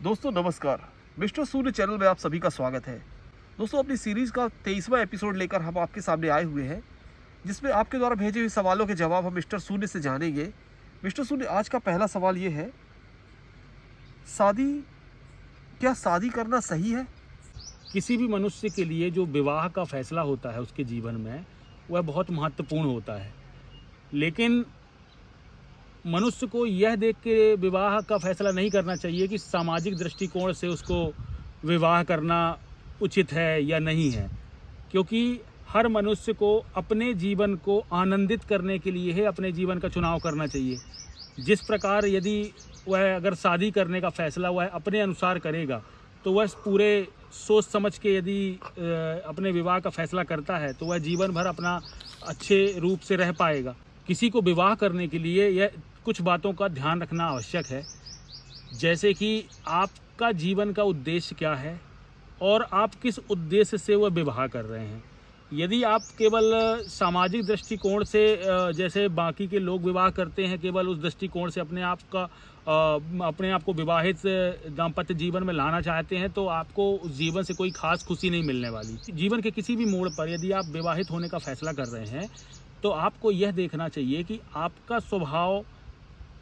दोस्तों नमस्कार। मिस्टर सूर्य चैनल में आप सभी का स्वागत है। दोस्तों अपनी सीरीज़ का 23वां एपिसोड लेकर हम आपके सामने आए हुए हैं, जिसमें आपके द्वारा भेजे हुए सवालों के जवाब हम मिस्टर सूर्य से जानेंगे। मिस्टर सूर्य, आज का पहला सवाल ये है, क्या शादी करना सही है? किसी भी मनुष्य के लिए जो विवाह का फैसला होता है उसके जीवन में, वह बहुत महत्वपूर्ण होता है। लेकिन मनुष्य को यह देख के विवाह का फैसला नहीं करना चाहिए कि सामाजिक दृष्टिकोण से उसको विवाह करना उचित है या नहीं है, क्योंकि हर मनुष्य को अपने जीवन को आनंदित करने के लिए है अपने जीवन का चुनाव करना चाहिए। जिस प्रकार यदि वह अगर शादी करने का फैसला वह अपने अनुसार करेगा, तो वह पूरे सोच समझ के यदि अपने विवाह का फैसला करता है तो वह जीवन भर अपना अच्छे रूप से रह पाएगा। किसी को विवाह करने के लिए यह कुछ बातों का ध्यान रखना आवश्यक है, जैसे कि आपका जीवन का उद्देश्य क्या है और आप किस उद्देश्य से वह विवाह कर रहे हैं। यदि आप केवल सामाजिक दृष्टिकोण से जैसे बाकी के लोग विवाह करते हैं, केवल उस दृष्टिकोण से अपने आप को विवाहित दाम्पत्य जीवन में लाना चाहते हैं, तो आपको उस जीवन से कोई खास खुशी नहीं मिलने वाली। जीवन के किसी भी मोड़ पर यदि आप विवाहित होने का फैसला कर रहे हैं, तो आपको यह देखना चाहिए कि आपका स्वभाव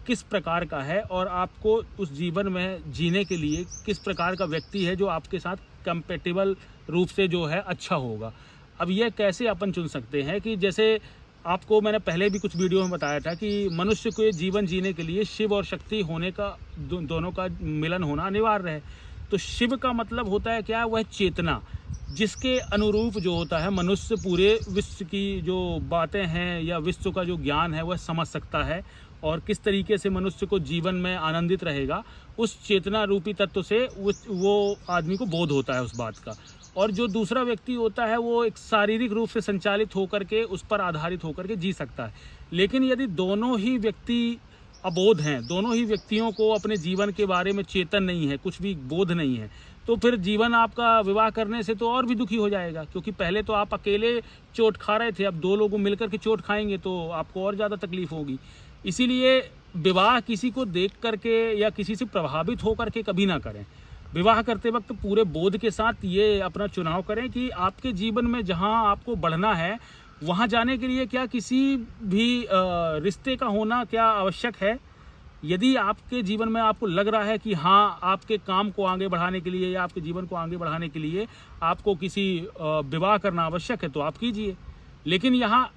किस प्रकार का है और आपको उस जीवन में जीने के लिए किस प्रकार का व्यक्ति है जो आपके साथ कंपेटेबल रूप से जो है अच्छा होगा। अब यह कैसे अपन चुन सकते हैं कि जैसे आपको मैंने पहले भी कुछ वीडियो में बताया था कि मनुष्य को जीवन जीने के लिए शिव और शक्ति होने का दोनों का मिलन होना अनिवार्य है। तो शिव का मतलब होता है क्या? वह चेतना, जिसके अनुरूप जो होता है मनुष्य पूरे विश्व की जो बातें हैं या विश्व का जो ज्ञान है वह समझ सकता है, और किस तरीके से मनुष्य को जीवन में आनंदित रहेगा, उस चेतना रूपी तत्व से वो आदमी को बोध होता है उस बात का। और जो दूसरा व्यक्ति होता है वो एक शारीरिक रूप से संचालित होकर के उस पर आधारित होकर के जी सकता है। लेकिन यदि दोनों ही व्यक्ति अबोध हैं, दोनों ही व्यक्तियों को अपने जीवन के बारे में चेतन नहीं है, कुछ भी बोध नहीं है, तो फिर जीवन आपका विवाह करने से तो और भी दुखी हो जाएगा। क्योंकि पहले तो आप अकेले चोट खा रहे थे, अब दो लोग मिलकर के चोट खाएंगे तो आपको और ज़्यादा तकलीफ होगी। इसीलिए विवाह किसी को देख करके या किसी से प्रभावित होकर के कभी ना करें। विवाह करते वक्त पूरे बोध के साथ ये अपना चुनाव करें कि आपके जीवन में जहाँ आपको बढ़ना है वहाँ जाने के लिए क्या किसी भी रिश्ते का होना क्या आवश्यक है। यदि आपके जीवन में आपको लग रहा है कि हाँ, आपके काम को आगे बढ़ाने के लिए या आपके जीवन को आगे बढ़ाने के लिए आपको किसी विवाह करना आवश्यक है, तो आप कीजिए। लेकिन यहाँ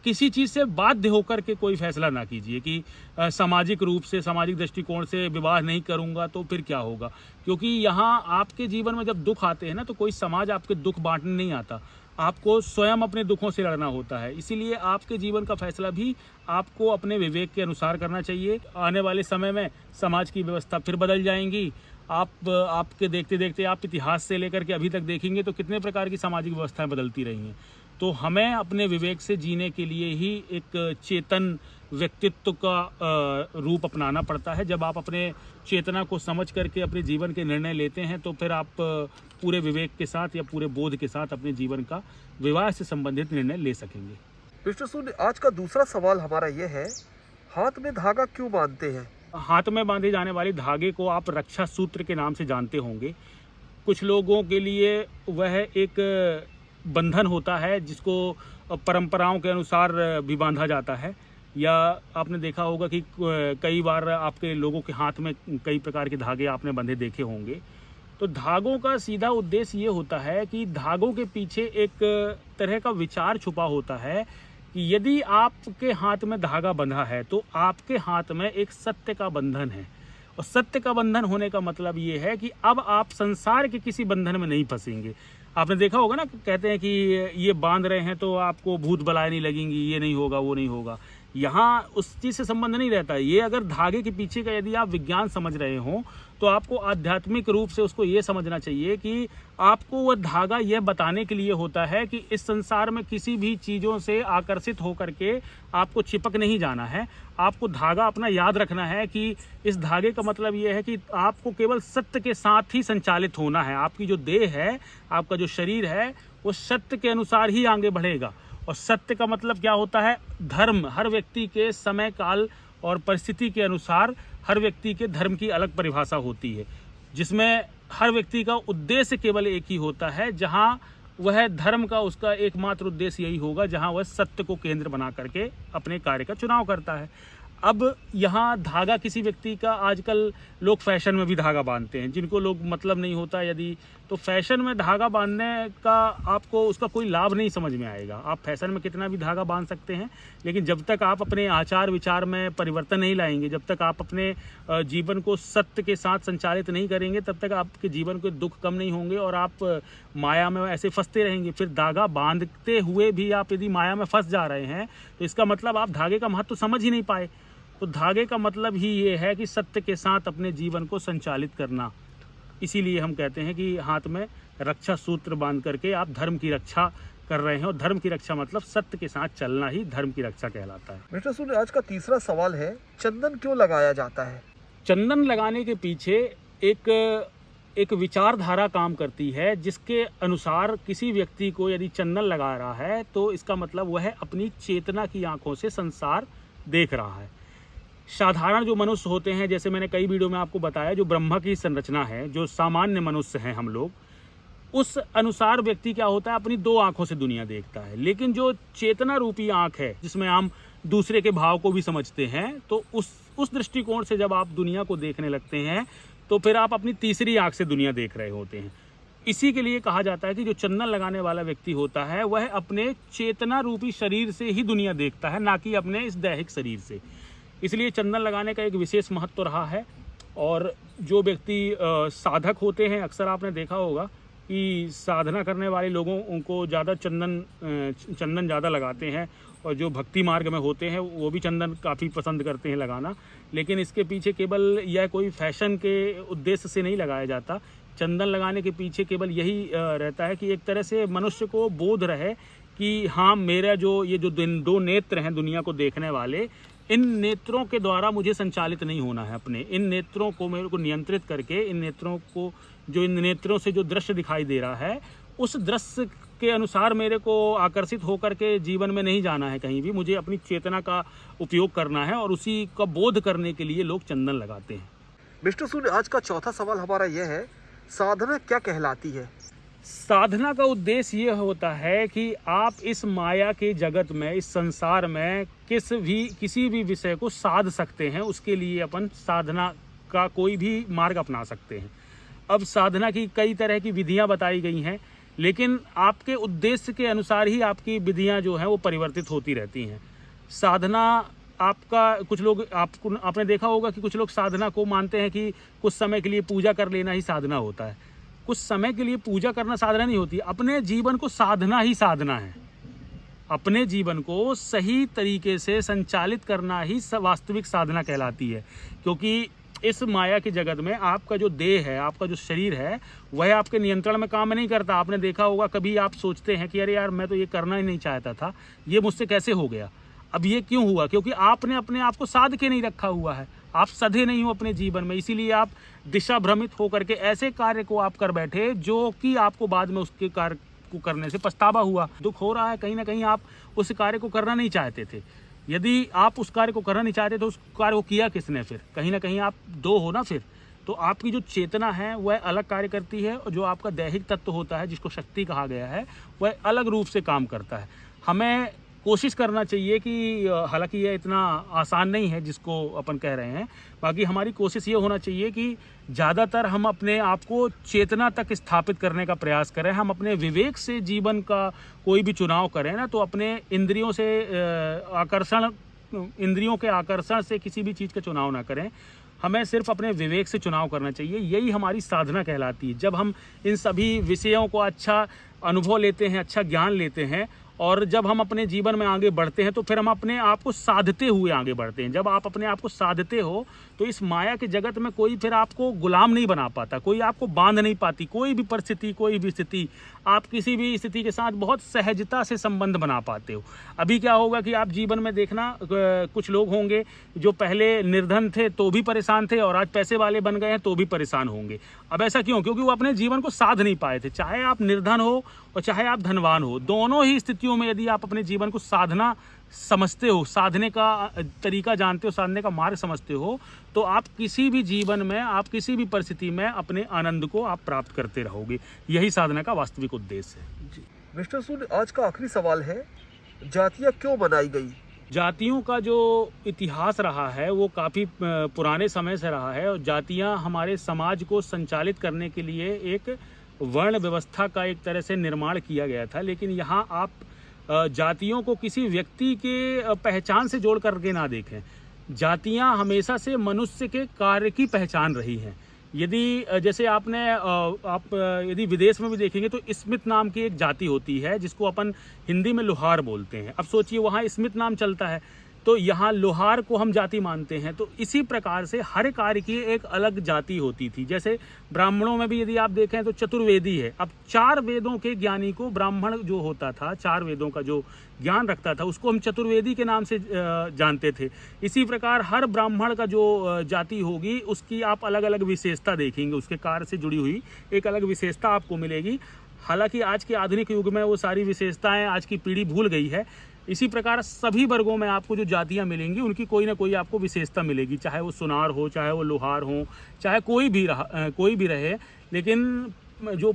किसी चीज़ से बाध्य होकर के कोई फैसला ना कीजिए कि सामाजिक रूप से, सामाजिक दृष्टिकोण से विवाह नहीं करूँगा तो फिर क्या होगा। क्योंकि यहाँ आपके जीवन में जब दुख आते हैं ना, तो कोई समाज आपके दुख बांटने नहीं आता, आपको स्वयं अपने दुखों से लड़ना होता है। इसीलिए आपके जीवन का फैसला भी आपको अपने विवेक के अनुसार करना चाहिए। आने वाले समय में समाज की व्यवस्था फिर बदल जाएंगी। आपके देखते देखते आप इतिहास से लेकर के अभी तक देखेंगे तो कितने प्रकार की सामाजिक व्यवस्थाएं बदलती रही हैं। तो हमें अपने विवेक से जीने के लिए ही एक चेतन व्यक्तित्व का रूप अपनाना पड़ता है। जब आप अपने चेतना को समझ करके अपने जीवन के निर्णय लेते हैं, तो फिर आप पूरे विवेक के साथ या पूरे बोध के साथ अपने जीवन का विवाह से संबंधित निर्णय ले सकेंगे। मिस्टर सूर्य, आज का दूसरा सवाल हमारा ये है, हाथ में धागा क्यों बांधते हैं? हाथ में बांधे जाने वाले धागे को आप रक्षा सूत्र के नाम से जानते होंगे। कुछ लोगों के लिए वह एक बंधन होता है जिसको परंपराओं के अनुसार भी बांधा जाता है। या आपने देखा होगा कि कई बार आपके लोगों के हाथ में कई प्रकार के धागे आपने बंधे देखे होंगे। तो धागों का सीधा उद्देश्य ये होता है कि धागों के पीछे एक तरह का विचार छुपा होता है कि यदि आपके हाथ में धागा बंधा है तो आपके हाथ में एक सत्य का बंधन है। और सत्य का बंधन होने का मतलब ये है कि अब आप संसार के किसी बंधन में नहीं फंसेंगे। आपने देखा होगा ना, कहते हैं कि ये बांध रहे हैं तो आपको भूत बलाएं नहीं लगेंगी, ये नहीं होगा, वो नहीं होगा। यहाँ उस चीज़ से संबंध नहीं रहता है। ये अगर धागे के पीछे का यदि आप विज्ञान समझ रहे हो, तो आपको आध्यात्मिक रूप से उसको ये समझना चाहिए कि आपको वह धागा यह बताने के लिए होता है कि इस संसार में किसी भी चीज़ों से आकर्षित होकर के आपको चिपक नहीं जाना है। आपको धागा अपना याद रखना है कि इस धागे का मतलब ये है कि आपको केवल सत्य के साथ ही संचालित होना है। आपकी जो देह है, आपका जो शरीर है, वो सत्य के अनुसार ही आगे बढ़ेगा। और सत्य का मतलब क्या होता है? धर्म। हर व्यक्ति के समय काल और परिस्थिति के अनुसार हर व्यक्ति के धर्म की अलग परिभाषा होती है। जिसमें हर व्यक्ति का उद्देश्य केवल एक ही होता है, जहाँ वह धर्म का उसका एकमात्र उद्देश्य यही होगा, जहाँ वह सत्य को केंद्र बना करके अपने कार्य का चुनाव करता है। अब यहाँ धागा किसी व्यक्ति का, आजकल लोग फैशन में भी धागा बांधते हैं, जिनको लोग मतलब नहीं होता यदि, तो फैशन में धागा बांधने का आपको उसका कोई लाभ नहीं समझ में आएगा। आप फैशन में कितना भी धागा बांध सकते हैं, लेकिन जब तक आप अपने आचार विचार में परिवर्तन नहीं लाएंगे, जब तक आप अपने जीवन को सत्य के साथ संचालित नहीं करेंगे, तब तक आपके जीवन के दुख कम नहीं होंगे और आप माया में ऐसे फंसते रहेंगे। फिर धागा बांधते हुए भी आप यदि माया में फंस जा रहे हैं, तो इसका मतलब आप धागे का महत्व समझ ही नहीं पाए। तो धागे का मतलब ही ये है कि सत्य के साथ अपने जीवन को संचालित करना। इसीलिए हम कहते हैं कि हाथ में रक्षा सूत्र बांध करके आप धर्म की रक्षा कर रहे हैं, और धर्म की रक्षा मतलब सत्य के साथ चलना ही धर्म की रक्षा कहलाता है। मिस्टर सूद, आज का तीसरा सवाल है, चंदन क्यों लगाया जाता है? चंदन लगाने के पीछे एक विचारधारा काम करती है, जिसके अनुसार किसी व्यक्ति को यदि चंदन लगा रहा है तो इसका मतलब वह अपनी चेतना की आंखों से संसार देख रहा है। साधारण जो मनुष्य होते हैं, जैसे मैंने कई वीडियो में आपको बताया, जो ब्रह्मा की संरचना है, जो सामान्य मनुष्य हैं हम लोग, उस अनुसार व्यक्ति क्या होता है, अपनी दो आंखों से दुनिया देखता है। लेकिन जो चेतना रूपी आंख है, जिसमें हम दूसरे के भाव को भी समझते हैं, तो उस दृष्टिकोण से जब आप दुनिया को देखने लगते हैं, तो फिर आप अपनी तीसरी आंख से दुनिया देख रहे होते हैं। इसी के लिए कहा जाता है कि जो चंदन लगाने वाला व्यक्ति होता है, वह अपने चेतना रूपी शरीर से ही दुनिया देखता है, ना कि अपने इस दैहिक शरीर से। इसलिए चंदन लगाने का एक विशेष महत्व रहा है। और जो व्यक्ति साधक होते हैं, अक्सर आपने देखा होगा कि साधना करने वाले लोगों उनको ज़्यादा चंदन ज़्यादा लगाते हैं, और जो भक्ति मार्ग में होते हैं वो भी चंदन काफ़ी पसंद करते हैं लगाना। लेकिन इसके पीछे केवल यह कोई फैशन के उद्देश्य से नहीं लगाया जाता। चंदन लगाने के पीछे केवल यही रहता है कि एक तरह से मनुष्य को बोध रहे कि हाँ, मेरा जो ये जो दो नेत्र हैं दुनिया को देखने वाले, इन नेत्रों के द्वारा मुझे संचालित नहीं होना है। अपने इन नेत्रों को मेरे को नियंत्रित करके, इन नेत्रों को, जो इन नेत्रों से जो दृश्य दिखाई दे रहा है, उस दृश्य के अनुसार मेरे को आकर्षित होकर के जीवन में नहीं जाना है कहीं भी। मुझे अपनी चेतना का उपयोग करना है, और उसी का बोध करने के लिए लोग चंदन लगाते हैं। मिस्टर सूद, आज का चौथा सवाल हमारा यह है, साधना क्या कहलाती है? साधना का उद्देश्य ये होता है कि आप इस माया के जगत में, इस संसार में किसी भी विषय को साध सकते हैं। उसके लिए अपन साधना का कोई भी मार्ग अपना सकते हैं। अब साधना की कई तरह की विधियां बताई गई हैं, लेकिन आपके उद्देश्य के अनुसार ही आपकी विधियां जो हैं वो परिवर्तित होती रहती हैं। साधना आपका, कुछ लोग आपने देखा होगा कि कुछ लोग साधना को मानते हैं कि कुछ समय के लिए पूजा कर लेना ही साधना होता है। कुछ समय के लिए पूजा करना साधना नहीं होती। अपने जीवन को साधना ही साधना है। अपने जीवन को सही तरीके से संचालित करना ही वास्तविक साधना कहलाती है। क्योंकि इस माया के जगत में आपका जो देह है, आपका जो शरीर है, वह आपके नियंत्रण में काम नहीं करता। आपने देखा होगा, कभी आप सोचते हैं कि अरे यार, मैं तो ये करना ही नहीं चाहता था, ये मुझसे कैसे हो गया। अब ये क्यों हुआ? क्योंकि आपने अपने आप को साध के नहीं रखा हुआ है। आप सधे नहीं हो अपने जीवन में, इसीलिए आप दिशा भ्रमित होकर के ऐसे कार्य को आप कर बैठे जो कि आपको बाद में उसके कार्य को करने से पछतावा हुआ, दुख हो रहा है। कहीं ना कहीं आप उस कार्य को करना नहीं चाहते थे। यदि आप उस कार्य को करना नहीं चाहते तो उस कार्य को किया किसने? फिर कहीं ना कहीं आप दो हो ना। फिर तो आपकी जो चेतना है वह अलग कार्य करती है, और जो आपका दैहिक तत्व होता है, जिसको शक्ति कहा गया है, वह अलग रूप से काम करता है। हमें कोशिश करना चाहिए कि, हालांकि यह इतना आसान नहीं है जिसको अपन कह रहे हैं, बाकी हमारी कोशिश ये होना चाहिए कि ज़्यादातर हम अपने आप को चेतना तक स्थापित करने का प्रयास करें। हम अपने विवेक से जीवन का कोई भी चुनाव करें ना, तो अपने इंद्रियों के आकर्षण से किसी भी चीज़ का चुनाव ना करें। हमें सिर्फ अपने विवेक से चुनाव करना चाहिए। यही हमारी साधना कहलाती है। जब हम इन सभी विषयों को अच्छा अनुभव लेते हैं, अच्छा ज्ञान लेते हैं, और जब हम अपने जीवन में आगे बढ़ते हैं, तो फिर हम अपने आप को साधते हुए आगे बढ़ते हैं। जब आप अपने आप को साधते हो, तो इस माया के जगत में कोई फिर आपको गुलाम नहीं बना पाता, कोई आपको बांध नहीं पाती। कोई भी परिस्थिति, कोई भी स्थिति, आप किसी भी स्थिति के साथ बहुत सहजता से संबंध बना पाते हो। अभी क्या होगा कि आप जीवन में देखना, कुछ लोग होंगे जो पहले निर्धन थे तो भी परेशान थे, और आज पैसे वाले बन गए हैं तो भी परेशान होंगे। अब ऐसा क्यों? क्योंकि वो अपने जीवन को साध नहीं पाए थे। चाहे आप निर्धन हो और चाहे आप धनवान हो, दोनों ही स्थितियों में यदि आप अपने जीवन को साधना समझते हो, साधने का तरीका जानते हो, साधने का मार्ग समझते हो, तो आप किसी भी जीवन में, आप किसी भी परिस्थिति में अपने आनंद को आप प्राप्त करते रहोगे। यही साधना का वास्तविक उद्देश्य है। जी मिस्टर सूद, आज का आखिरी सवाल है, जातियाँ क्यों बनाई गई? जातियों का जो इतिहास रहा है वो काफ़ी पुराने समय से रहा है, और जातियां हमारे समाज को संचालित करने के लिए एक वर्ण व्यवस्था का एक तरह से निर्माण किया गया था। लेकिन यहाँ आप जातियों को किसी व्यक्ति के पहचान से जोड़ करके ना देखें। जातियां हमेशा से मनुष्य के कार्य की पहचान रही हैं। यदि जैसे आप यदि विदेश में भी देखेंगे तो स्मिथ नाम की एक जाति होती है जिसको अपन हिंदी में लोहार बोलते हैं। अब सोचिए वहाँ स्मिथ नाम चलता है, तो यहाँ लोहार को हम जाति मानते हैं। तो इसी प्रकार से हर कार्य की एक अलग जाति होती थी। जैसे ब्राह्मणों में भी यदि आप देखें तो चतुर्वेदी है। अब 4 वेदों के ज्ञानी को ब्राह्मण जो होता था, 4 वेदों का जो ज्ञान रखता था, उसको हम चतुर्वेदी के नाम से जानते थे। इसी प्रकार हर ब्राह्मण का जो जाति होगी उसकी आप अलग अलग विशेषता देखेंगे, उसके कार्य से जुड़ी हुई एक अलग विशेषता आपको मिलेगी। हालांकि आज के आधुनिक युग में वो सारी विशेषताएं आज की पीढ़ी भूल गई है। इसी प्रकार सभी वर्गों में आपको जो जातियां मिलेंगी उनकी कोई ना कोई आपको विशेषता मिलेगी, चाहे वो सुनार हो, चाहे वो लोहार हो, चाहे कोई भी रहे। लेकिन जो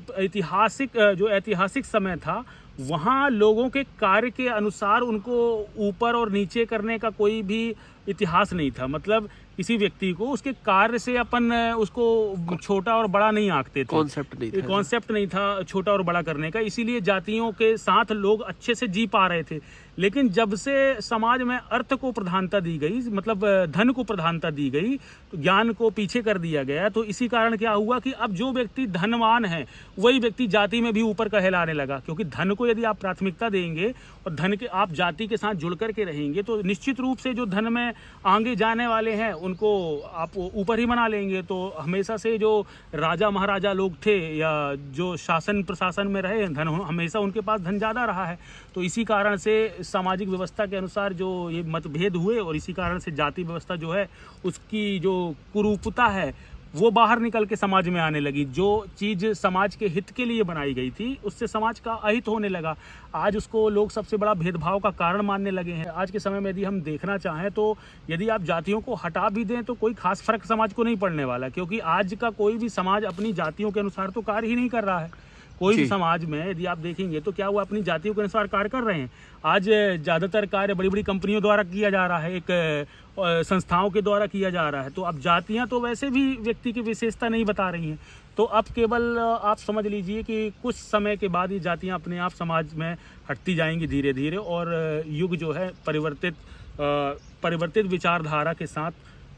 ऐतिहासिक समय था वहाँ लोगों के कार्य के अनुसार उनको ऊपर और नीचे करने का कोई भी इतिहास नहीं था। मतलब किसी व्यक्ति को उसके कार्य से अपन उसको छोटा और बड़ा नहीं आंकते थे। कॉन्सेप्ट नहीं था छोटा और बड़ा करने का। इसीलिए जातियों के साथ लोग अच्छे से जी पा रहे थे। लेकिन जब से समाज में अर्थ को प्रधानता दी गई, मतलब धन को प्रधानता दी गई, तो ज्ञान को पीछे कर दिया गया। तो इसी कारण क्या हुआ कि अब जो व्यक्ति धनवान है वही व्यक्ति जाति में भी ऊपर कहलाने लगा। क्योंकि धन को यदि आप प्राथमिकता देंगे और धन के आप जाति के साथ जुड़ करके रहेंगे तो निश्चित रूप से जो धन में आगे जाने वाले हैं उनको आप ऊपर ही बना लेंगे। तो हमेशा से जो राजा महाराजा लोग थे या जो शासन प्रशासन में रहे, धन हमेशा उनके पास धन ज़्यादा रहा है। तो इसी कारण से सामाजिक व्यवस्था के अनुसार जो ये मतभेद हुए और इसी कारण से जाति व्यवस्था जो है उसकी जो कुरूपता है वो बाहर निकल के समाज में आने लगी। जो चीज़ समाज के हित के लिए बनाई गई थी उससे समाज का अहित होने लगा। आज उसको लोग सबसे बड़ा भेदभाव का कारण मानने लगे हैं। आज के समय में यदि हम देखना चाहें तो यदि आप जातियों को हटा भी दें तो कोई खास फर्क समाज को नहीं पड़ने वाला, क्योंकि आज का कोई भी समाज अपनी जातियों के अनुसार तो कार्य ही नहीं कर रहा है। कोई भी समाज में यदि आप देखेंगे तो क्या वो अपनी जातियों के अनुसार कार्य कर रहे हैं। आज ज़्यादातर कार्य बड़ी बड़ी कंपनियों द्वारा किया जा रहा है, एक संस्थाओं के द्वारा किया जा रहा है। तो अब जातियां तो वैसे भी व्यक्ति की विशेषता नहीं बता रही हैं। तो अब केवल आप समझ लीजिए कि कुछ समय के बाद ये जातियां अपने आप समाज में हटती जाएंगी धीरे धीरे, और युग जो है परिवर्तित विचारधारा के साथ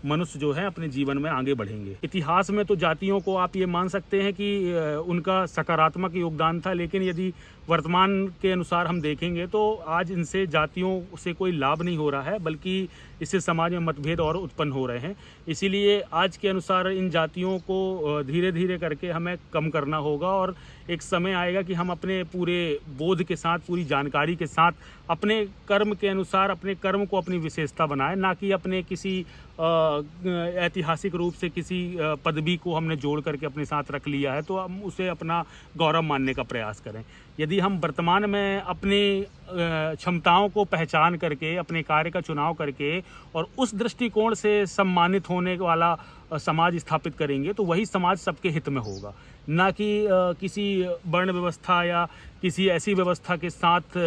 मनुष्य जो है अपने जीवन में आगे बढ़ेंगे। इतिहास में तो जातियों को आप ये मान सकते हैं कि उनका सकारात्मक योगदान था, लेकिन यदि वर्तमान के अनुसार हम देखेंगे तो आज इनसे जातियों से कोई लाभ नहीं हो रहा है, बल्कि इससे समाज में मतभेद और उत्पन्न हो रहे हैं। इसीलिए आज के अनुसार इन जातियों को धीरे धीरे करके हमें कम करना होगा, और एक समय आएगा कि हम अपने पूरे बोध के साथ, पूरी जानकारी के साथ अपने कर्म के अनुसार अपने कर्म को अपनी विशेषता बनाएं, ना कि अपने किसी ऐतिहासिक रूप से किसी पदवी को हमने जोड़ करके अपने साथ रख लिया है तो हम उसे अपना गौरव मानने का प्रयास करें। यदि हम वर्तमान में अपनी क्षमताओं को पहचान करके अपने कार्य का चुनाव करके और उस दृष्टिकोण से सम्मानित होने वाला समाज स्थापित करेंगे तो वही समाज सबके हित में होगा, ना कि किसी वर्ण व्यवस्था या किसी ऐसी व्यवस्था के साथ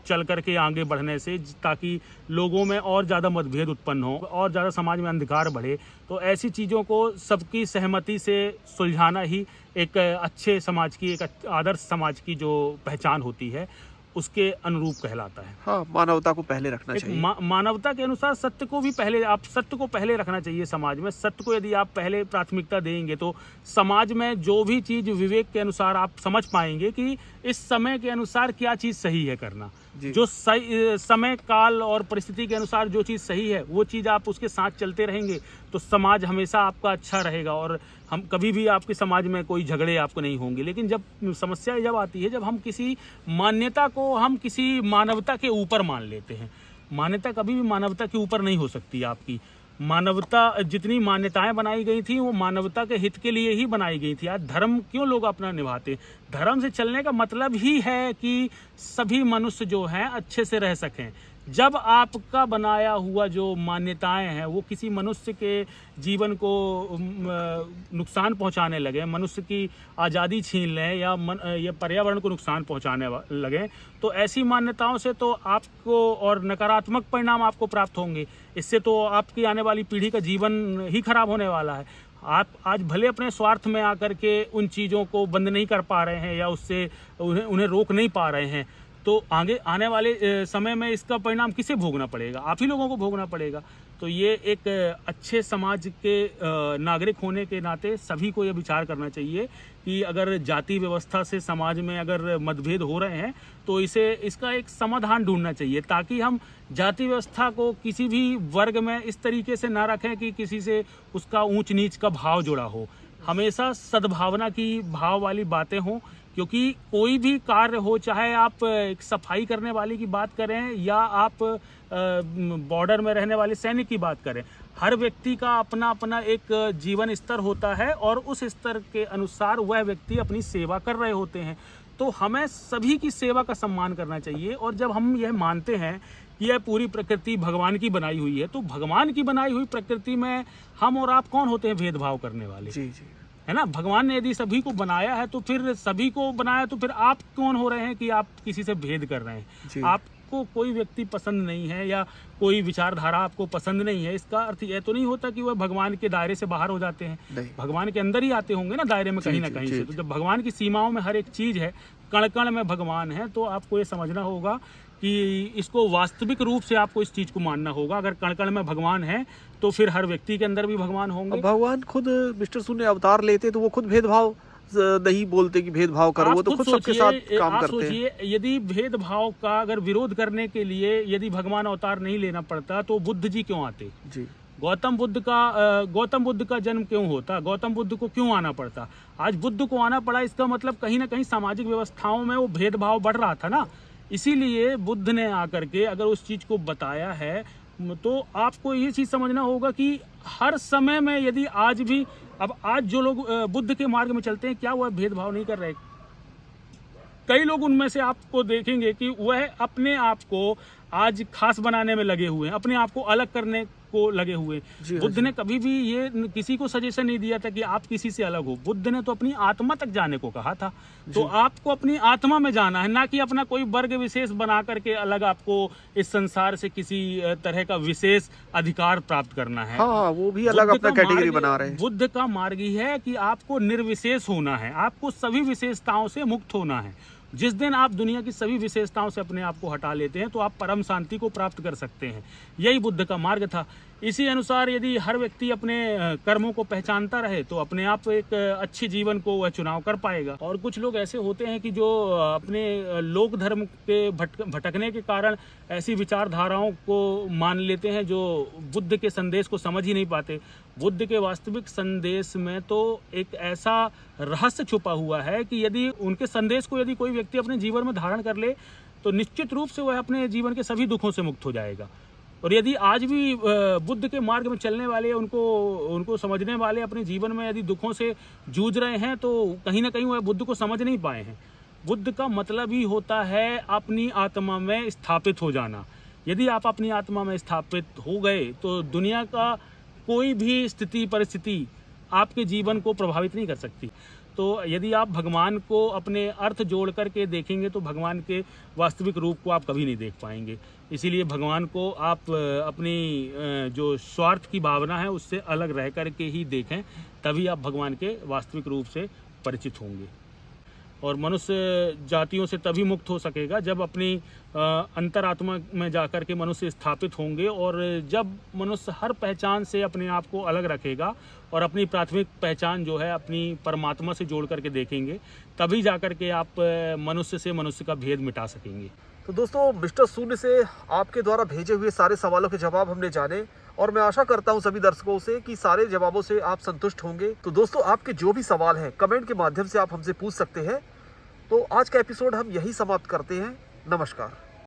चल करके आगे बढ़ने से, ताकि लोगों में और ज़्यादा मतभेद उत्पन्न हो और ज़्यादा समाज में अंधकार बढ़े। तो ऐसी चीज़ों को सबकी सहमति से सुलझाना ही एक अच्छे समाज की, एक आदर्श समाज की जो पहचान होती है उसके अनुरूप कहलाता है। हाँ, मानवता को पहले रखना चाहिए। मानवता के अनुसार सत्य को भी पहले, आप सत्य को पहले रखना चाहिए समाज में। सत्य को यदि आप पहले प्राथमिकता देंगे तो समाज में जो भी चीज़ विवेक के अनुसार आप समझ पाएंगे कि इस समय के अनुसार क्या चीज़ सही है करना। जो समय काल और परिस्थिति के अनुसार जो चीज़ सही है वो चीज़ आप उसके साथ चलते रहेंगे तो समाज हमेशा आपका अच्छा रहेगा, और हम कभी भी आपके समाज में कोई झगड़े आपको नहीं होंगे। लेकिन जब समस्या जब आती है, जब हम किसी मान्यता को हम किसी मानवता के ऊपर मान लेते हैं, मान्यता कभी भी मानवता के ऊपर नहीं हो सकती आपकी। मानवता, जितनी मान्यताएं बनाई गई थी वो मानवता के हित के लिए ही बनाई गई थी। आज धर्म क्यों लोग अपना निभाते? धर्म से चलने का मतलब ही है कि सभी मनुष्य जो हैं अच्छे से रह सकें। जब आपका बनाया हुआ जो मान्यताएं हैं वो किसी मनुष्य के जीवन को नुकसान पहुंचाने लगे, मनुष्य की आज़ादी छीन लें या पर्यावरण को नुकसान पहुंचाने लगे, तो ऐसी मान्यताओं से तो आपको और नकारात्मक परिणाम आपको प्राप्त होंगे। इससे तो आपकी आने वाली पीढ़ी का जीवन ही खराब होने वाला है। आप आज भले अपने स्वार्थ में आकर के उन चीज़ों को बंद नहीं कर पा रहे हैं या उससे उन्हें रोक नहीं पा रहे हैं, तो आगे आने वाले समय में इसका परिणाम किसे भोगना पड़ेगा? आप ही लोगों को भोगना पड़ेगा। तो ये एक अच्छे समाज के नागरिक होने के नाते सभी को ये विचार करना चाहिए कि अगर जाति व्यवस्था से समाज में अगर मतभेद हो रहे हैं तो इसका एक समाधान ढूंढना चाहिए, ताकि हम जाति व्यवस्था को किसी भी वर्ग में इस तरीके से ना रखें कि किसी से उसका ऊंच नीच का भाव जुड़ा हो। हमेशा सद्भावना की भाव वाली बातें हों, क्योंकि कोई भी कार्य हो, चाहे आप एक सफाई करने वाले की बात करें या आप बॉर्डर में रहने वाले सैनिक की बात करें, हर व्यक्ति का अपना अपना एक जीवन स्तर होता है और उस स्तर के अनुसार वह व्यक्ति अपनी सेवा कर रहे होते हैं। तो हमें सभी की सेवा का सम्मान करना चाहिए। और जब हम यह मानते हैं कि यह पूरी प्रकृति भगवान की बनाई हुई है, तो भगवान की बनाई हुई प्रकृति में हम और आप कौन होते हैं भेदभाव करने वाले? जी जी, है ना। भगवान ने यदि सभी को बनाया है तो फिर सभी को बनाया, तो फिर आप कौन हो रहे हैं कि आप किसी से भेद कर रहे हैं? आपको कोई व्यक्ति पसंद नहीं है या कोई विचारधारा आपको पसंद नहीं है, इसका अर्थ यह तो नहीं होता कि वह भगवान के दायरे से बाहर हो जाते हैं। भगवान के अंदर ही आते होंगे ना दायरे में, कहीं ना कहीं से। तो जब भगवान की सीमाओं में हर एक चीज है, कण कण में भगवान है, तो आपको ये समझना होगा कि इसको वास्तविक रूप से आपको इस चीज को मानना होगा। अगर कण कण में भगवान है तो फिर हर व्यक्ति के अंदर भी भगवान होंगे। भगवान खुद मिस्टर सूद ने अवतार लेते तो वो खुद भेदभाव नहीं बोलते कि भेदभाव करो, वो तो खुद सबके साथ काम करते हैं। सोचिए, यदि भेदभाव का अगर विरोध करने के लिए यदि भगवान अवतार नहीं लेना पड़ता तो बुद्ध जी क्यों आते? जी, गौतम बुद्ध का जन्म क्यों होता? गौतम बुद्ध को क्यों आना पड़ता? आज बुद्ध को आना पड़ा, इसका मतलब कहीं ना कहीं सामाजिक व्यवस्थाओं में वो भेदभाव बढ़ रहा था ना। इसीलिए बुद्ध ने आकर के अगर उस चीज को बताया है, तो आपको ये चीज समझना होगा कि हर समय में यदि आज भी, अब आज जो लोग बुद्ध के मार्ग में चलते हैं, क्या वह भेदभाव नहीं कर रहे? कई लोग उनमें से आपको देखेंगे कि वह अपने आप को आज खास बनाने में लगे हुए हैं, अपने आप को अलग करने को लगे हुए। बुद्ध ने कभी भी ये किसी को सजेशन नहीं दिया था कि आप किसी से अलग हो। बुद्ध ने तो अपनी आत्मा तक जाने को कहा था। तो आपको अपनी आत्मा में जाना है, ना कि अपना कोई वर्ग विशेष बना करके अलग आपको इस संसार से किसी तरह का विशेष अधिकार प्राप्त करना है। हाँ, वो भी अलग अपना कैटेगरी बना रहे हैं। बुद्ध का मार्ग ही है कि आपको निर्विशेष होना है, आपको सभी विशेषताओं से मुक्त होना है। जिस दिन आप दुनिया की सभी विशेषताओं से अपने आप को हटा लेते हैं तो आप परम शांति को प्राप्त कर सकते हैं। यही बुद्ध का मार्ग था। इसी अनुसार यदि हर व्यक्ति अपने कर्मों को पहचानता रहे तो अपने आप एक अच्छे जीवन को वह चुनाव कर पाएगा। और कुछ लोग ऐसे होते हैं कि जो अपने लोक धर्म के भटकने के कारण ऐसी विचारधाराओं को मान लेते हैं जो बुद्ध के संदेश को समझ ही नहीं पाते। बुद्ध के वास्तविक संदेश में तो एक ऐसा रहस्य छुपा हुआ है कि यदि उनके संदेश को यदि कोई व्यक्ति अपने जीवन में धारण कर ले तो निश्चित रूप से वह अपने जीवन के सभी दुखों से मुक्त हो जाएगा। और यदि आज भी बुद्ध के मार्ग में चलने वाले, उनको समझने वाले अपने जीवन में यदि दुखों से जूझ रहे हैं तो कहीं ना कहीं वह बुद्ध को समझ नहीं पाए हैं। बुद्ध का मतलब ही होता है अपनी आत्मा में स्थापित हो जाना। यदि आप अपनी आत्मा में स्थापित हो गए तो दुनिया का कोई भी स्थिति परिस्थिति आपके जीवन को प्रभावित नहीं कर सकती। तो यदि आप भगवान को अपने अर्थ जोड़ करके देखेंगे तो भगवान के वास्तविक रूप को आप कभी नहीं देख पाएंगे। इसीलिए भगवान को आप अपनी जो स्वार्थ की भावना है उससे अलग रह करके ही देखें, तभी आप भगवान के वास्तविक रूप से परिचित होंगे। और मनुष्य जातियों से तभी मुक्त हो सकेगा जब अपनी अंतरात्मा में जाकर के मनुष्य स्थापित होंगे। और जब मनुष्य हर पहचान से अपने आप को अलग रखेगा और अपनी प्राथमिक पहचान जो है अपनी परमात्मा से जोड़ करके देखेंगे, तभी जाकर के आप मनुष्य से मनुष्य का भेद मिटा सकेंगे। तो दोस्तों, मिस्टर शून्य से आपके द्वारा भेजे हुए सारे सवालों के जवाब हमने जाने और मैं आशा करता हूं सभी दर्शकों से कि सारे जवाबों से आप संतुष्ट होंगे। तो दोस्तों, आपके जो भी सवाल हैं कमेंट के माध्यम से आप हमसे पूछ सकते हैं। तो आज का एपिसोड हम यही समाप्त करते हैं। नमस्कार।